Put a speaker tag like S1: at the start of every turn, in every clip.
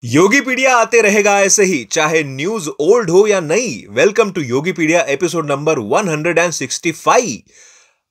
S1: योगीपीडिया आते रहेगा ऐसे ही, चाहे न्यूज ओल्ड हो या नई। Welcome to Yogipedia episode number 165।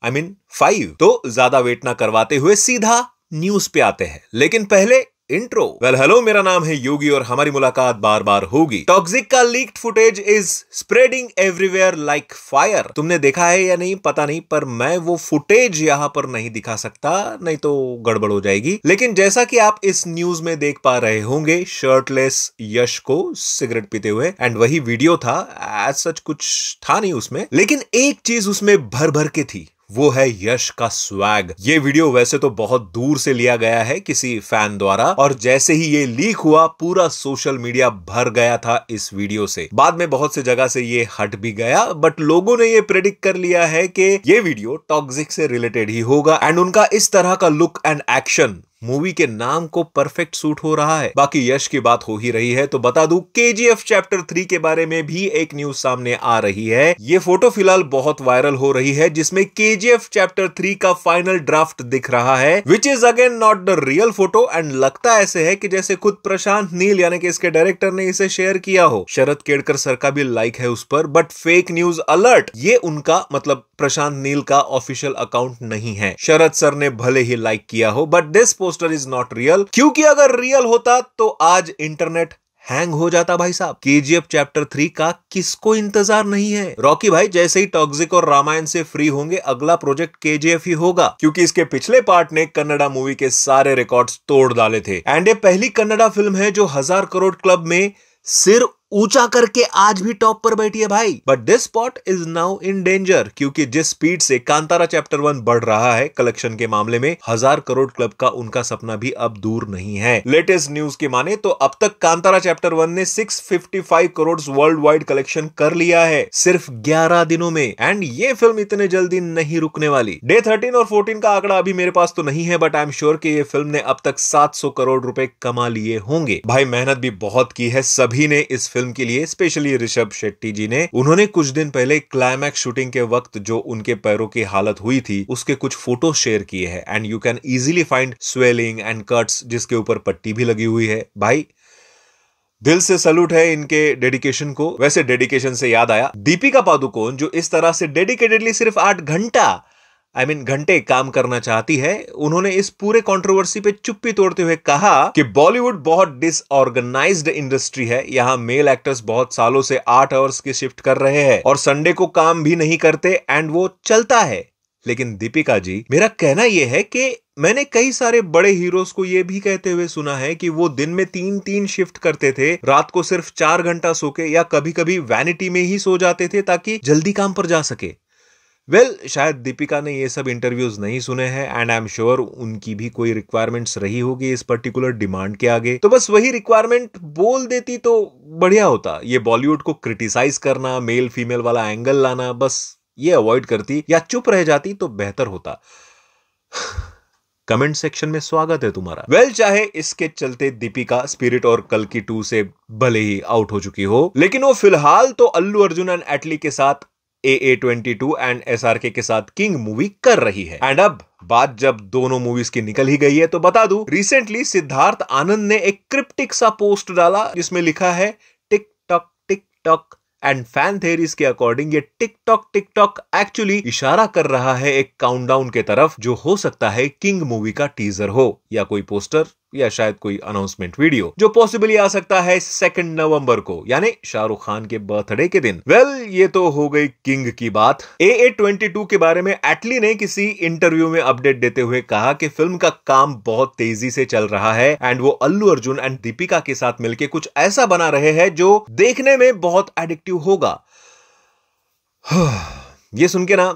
S1: I mean 5। तो ज्यादा वेट ना करवाते हुए सीधा न्यूज पे आते हैं, लेकिन पहले इंट्रो। हेलो, मेरा नाम है योगी और हमारी मुलाकात बार बार होगी। टॉक्सिक का leaked footage is spreading everywhere like fire. तुमने देखा है या नहीं पता नहीं, पर मैं वो फुटेज यहां पर नहीं दिखा सकता, नहीं तो गड़बड़ हो जाएगी। लेकिन जैसा कि आप इस न्यूज में देख पा रहे होंगे, शर्टलेस यश को सिगरेट पीते हुए, एंड वही वीडियो था। एज सच कुछ था नहीं उसमें, लेकिन एक चीज उसमें भर भर के थी, वो है यश का स्वैग। ये वीडियो वैसे तो बहुत दूर से लिया गया है किसी फैन द्वारा, और जैसे ही ये लीक हुआ पूरा सोशल मीडिया भर गया था इस वीडियो से। बाद में बहुत से जगह से ये हट भी गया, बट लोगों ने ये प्रेडिक्ट कर लिया है कि ये वीडियो टॉक्सिक से रिलेटेड ही होगा, एंड उनका इस तरह का लुक एंड एक्शन मूवी के नाम को परफेक्ट सूट हो रहा है। बाकी यश की बात हो ही रही है तो बता दूं, केजीएफ चैप्टर 3 के बारे में भी एक न्यूज सामने आ रही है। ये फोटो फिलहाल बहुत वायरल हो रही है, जिसमें केजीएफ चैप्टर 3 का फाइनल ड्राफ्ट दिख रहा है, which is again not the real photo. And लगता ऐसे है कि जैसे खुद प्रशांत नील यानी कि इसके डायरेक्टर ने इसे शेयर किया हो। शरद केड़कर सर का भी लाइक है उस पर, बट फेक न्यूज अलर्ट, ये उनका मतलब प्रशांत नील का ऑफिशियल अकाउंट नहीं है। शरद सर ने भले ही लाइक किया हो, but this poster is not real, क्योंकि अगर रियल होता तो आज इंटरनेट हैंग हो जाता भाई साहब। केजीएफ चैप्टर 3 का किसको इंतजार नहीं है। रॉकी भाई जैसे ही टॉक्सिक और रामायण से फ्री होंगे, अगला प्रोजेक्ट केजीएफ ही होगा, क्योंकि इसके पिछले पार्ट ने कन्नड़ा मूवी के सारे रिकॉर्ड्स तोड़ डाले थे। एंड ये पहली कन्नड़ा फिल्म है जो 1000 करोड़ क्लब में सिर ऊंचा करके आज भी टॉप पर बैठी है भाई। But this spot is now in danger, क्योंकि जिस स्पीड से कांतारा चैप्टर 1 बढ़ रहा है कलेक्शन के मामले में, 1000 करोड़ क्लब का उनका सपना भी अब दूर नहीं है। लेटेस्ट न्यूज की माने तो अब तक कांतारा चैप्टर 1 ने 655 करोड़ वर्ल्ड वाइड कलेक्शन कर लिया है सिर्फ 11 दिनों में। एंड ये फिल्म इतने जल्दी नहीं रुकने वाली। डे 13 और 14 का आंकड़ा अभी मेरे पास तो नहीं है, बट आई एम श्योर कि ये फिल्म ने अब तक 700 करोड़ रुपए कमा लिए होंगे। भाई मेहनत भी बहुत की है सभी ने इस फिल्म के लिए, स्पेशली ऋषभ शेट्टी जी ने। उन्होंने कुछ दिन पहले क्लाइमैक्स शूटिंग के वक्त जो उनके पैरों की हालत हुई थी उसके कुछ फोटो शेयर किए हैं, and you can easily find swelling and cuts, जिसके ऊपर पट्टी भी लगी हुई है। भाई दिल से सैल्यूट है इनके डेडिकेशन को। वैसे डेडिकेशन से याद आया, दीपिका पादुकोण जो इस तरह से डेडिकेटेडली सिर्फ 8 घंटे काम करना चाहती है, उन्होंने इस पूरे कंट्रोवर्सी पे चुप्पी तोड़ते हुए कहा कि बॉलीवुड बहुत डिसऑर्गेनाइज्ड इंडस्ट्री है, यहां मेल एक्टर्स बहुत सालों से 8 आवर्स की शिफ्ट कर रहे हैं और संडे को काम भी नहीं करते, एंड वो चलता है। लेकिन दीपिका जी, मेरा कहना यह है कि मैंने कई सारे बड़े हीरोज को यह भी कहते हुए सुना है कि वो दिन में 3-3 शिफ्ट करते थे, रात को सिर्फ 4 घंटा सो के या कभी कभी वैनिटी में ही सो जाते थे ताकि जल्दी काम पर जा सके। शायद दीपिका ने ये सब इंटरव्यूज नहीं सुने हैं, एंड आई एम श्योर उनकी भी कोई रिक्वायरमेंट्स रही होगी इस पर्टिकुलर डिमांड के आगे। तो बस वही रिक्वायरमेंट बोल देती तो बढ़िया होता। ये बॉलीवुड को क्रिटिसाइज करना, मेल फीमेल वाला एंगल लाना, बस ये अवॉइड करती या चुप रह जाती तो बेहतर होता। कमेंट सेक्शन में स्वागत है तुम्हारा। चाहे इसके चलते दीपिका स्पिरिट और कल्कि 2 से भले ही आउट हो चुकी हो, लेकिन वो फिलहाल तो अल्लू अर्जुन एंड एटली के साथ AA22 एंड SRK के साथ किंग मूवी कर रही है। एंड अब बात जब दोनों मूवीज की निकल ही गई है तो बता दूं, रिसेंटली सिद्धार्थ आनंद ने एक क्रिप्टिक सा पोस्ट डाला जिसमें लिखा है tick tock, and fan theories के अकॉर्डिंग ये टिक टॉक एक्चुअली इशारा कर रहा है एक काउंटडाउन के तरफ, जो हो सकता है किंग मूवी का टीजर हो या कोई पोस्टर या शायद कोई अनाउंसमेंट वीडियो, जो पॉसिबली आ सकता है 2 नवंबर को, यानी शाहरुख खान के बर्थडे के दिन। ये तो हो गई किंग की बात। AA22 के बारे में एटली ने किसी इंटरव्यू में अपडेट देते हुए कहा कि फिल्म का काम बहुत तेजी से चल रहा है, एंड वो अल्लू अर्जुन एंड दीपिका के साथ मिलकर कुछ ऐसा बना रहे हैं जो देखने में बहुत एडिक्टिव होगा। ये सुन के ना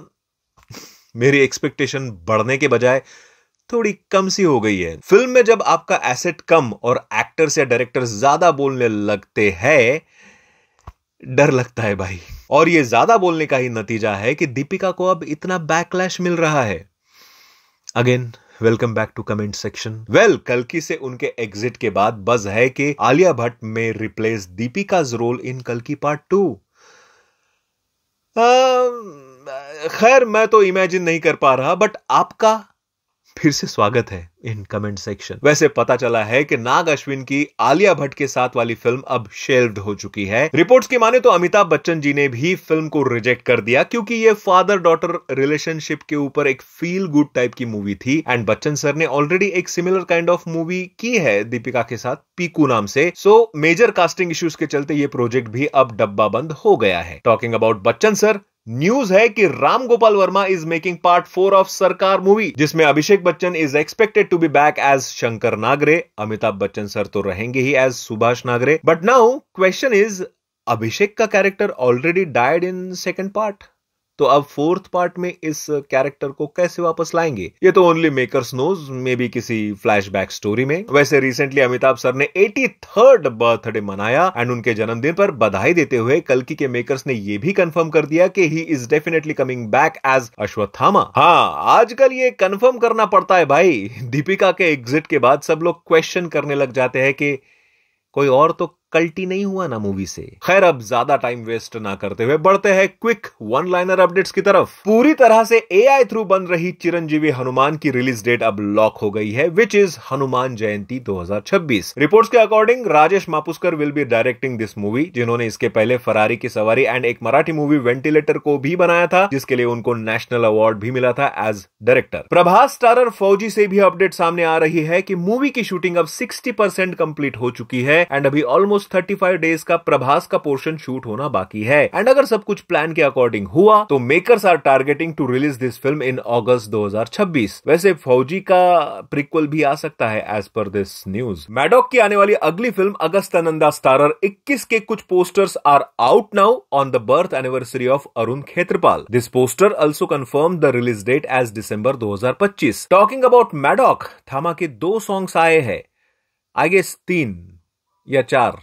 S1: मेरी एक्सपेक्टेशन बढ़ने के बजाय थोड़ी कम सी हो गई है। फिल्म में जब आपका एसेट कम और एक्टर्स या डायरेक्टर्स ज्यादा बोलने लगते हैं, डर लगता है भाई। और ये ज्यादा बोलने का ही नतीजा है कि दीपिका को अब इतना बैकलैश मिल रहा है। Again welcome back to comment section. कल्कि से उनके एग्जिट के बाद बज है कि आलिया भट्ट में रिप्लेस दीपिका's रोल इन कल्कि पार्ट 2। खैर मैं तो इमेजिन नहीं कर पा रहा, बट आपका फिर से स्वागत है इन कमेंट सेक्शन। वैसे पता चला है कि नाग अश्विन की आलिया भट्ट के साथ वाली फिल्म अब शेल्व्ड हो चुकी है। रिपोर्ट्स की माने तो अमिताभ बच्चन जी ने भी फिल्म को रिजेक्ट कर दिया क्योंकि ये फादर डॉटर रिलेशनशिप के ऊपर एक फील गुड टाइप की मूवी थी एंड बच्चन सर ने ऑलरेडी एक सिमिलर काइंड ऑफ मूवी की है दीपिका के साथ पीकू नाम से। सो मेजर कास्टिंग इश्यूज के चलते ये प्रोजेक्ट भी अब डब्बा बंद हो गया है। Talking about Bachchan sir, news है कि Ram Gopal Varma is making part 4 of Sarkar movie, जिसमें Abhishek Bachchan is expected to be back as Shankar Nagre. Amitabh Bachchan sir तो रहेंगे ही as Subhash Nagare. But now question is, अभिषेक का character already died in second part, तो अब फोर्थ पार्ट में इस कैरेक्टर को कैसे वापस लाएंगे? ये तो only makers knows, maybe किसी फ्लैशबैक स्टोरी में। वैसे रिसेंटली अमिताभ सर ने 83rd बर्थडे मनाया एंड उनके जन्मदिन पर बधाई देते हुए कल्कि के मेकर्स ने यह भी कंफर्म कर दिया कि he is definitely coming back as Ashwatthama. हाँ, आजकल ये कंफर्म करना पड़ता है भाई। दीपिका के एग्जिट के बाद सब लोग क्वेश्चन करने लग जाते हैं कि कोई और तो कल्टी नहीं हुआ ना मूवी से। खैर, अब ज्यादा टाइम वेस्ट ना करते हुए बढ़ते हैं क्विक वन लाइनर अपडेट्स की तरफ। पूरी तरह से एआई थ्रू बन रही चिरंजीवी हनुमान की रिलीज डेट अब लॉक हो गई है, which is Hanuman Jayanti 2026। Reports के according Rajesh Mapuskar will be directing this movie, जिन्होंने इसके पहले फरारी की सवारी एंड एक मराठी मूवी वेंटिलेटर को भी बनाया था, जिसके लिए उनको नेशनल अवार्ड भी मिला था एज डायरेक्टर। प्रभास स्टारर फौजी से भी अपडेट सामने आ रही है कि मूवी की शूटिंग अब 60% कंप्लीट हो चुकी है एंड अभी ऑलमोस्ट 35 डेज का प्रभास का पोर्शन शूट होना बाकी है। एंड अगर सब कुछ प्लान के अकॉर्डिंग हुआ तो makers are targeting to release this film in August 2026। वैसे फौजी का प्रीक्वल भी आ सकता है as per this news. Maddock की आने वाली अगली फिल्म अगस्त्यानंदा स्टारर 21 के कुछ posters are out now on the birth anniversary of Arun Khetrapal. This poster also confirm the release date as December 2025। Talking about Maddock, Thama के 2 सॉन्ग्स आए हैं, आई गेस 3 या 4,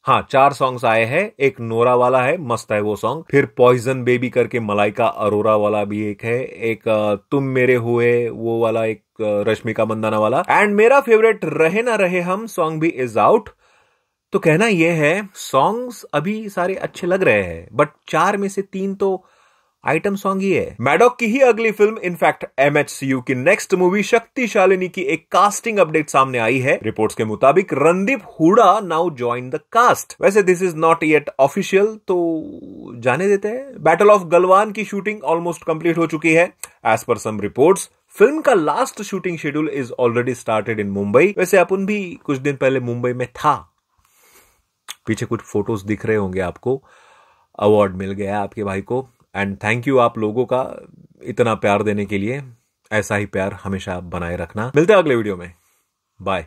S1: हाँ 4 सॉन्ग्स आए हैं। एक नोरा वाला है, मस्त है वो सॉन्ग। फिर पॉइजन बेबी करके मलाइका अरोरा वाला भी एक है, एक तुम मेरे हुए वो वाला, एक रश्मिका मंदाना वाला, एंड मेरा फेवरेट रहे ना रहे हम सॉन्ग भी इज आउट। तो कहना यह है, सॉन्ग्स अभी सारे अच्छे लग रहे हैं बट 4 में से 3 तो आइटम सॉन्ग ही है। मैडॉक की ही अगली फिल्म इनफैक्ट एमएचसीयू की नेक्स्ट मूवी शक्तिशालिनी की एक कास्टिंग अपडेट सामने आई है। रिपोर्ट्स के मुताबिक Randeep Hooda now join the cast. वैसे this is not yet official, तो जाने देते हैं। बैटल ऑफ गलवान की शूटिंग ऑलमोस्ट कंप्लीट हो चुकी है एज पर सम रिपोर्ट्स। फिल्म का last shooting schedule is already started in Mumbai. वैसे अपन भी कुछ दिन पहले मुंबई में था, पीछे कुछ फोटोज दिख रहे होंगे आपको। अवार्ड मिल गया आपके भाई को एंड थैंक यू आप लोगों का इतना प्यार देने के लिए। ऐसा ही प्यार हमेशा आप बनाए रखना। मिलते हैं अगले वीडियो में, बाय।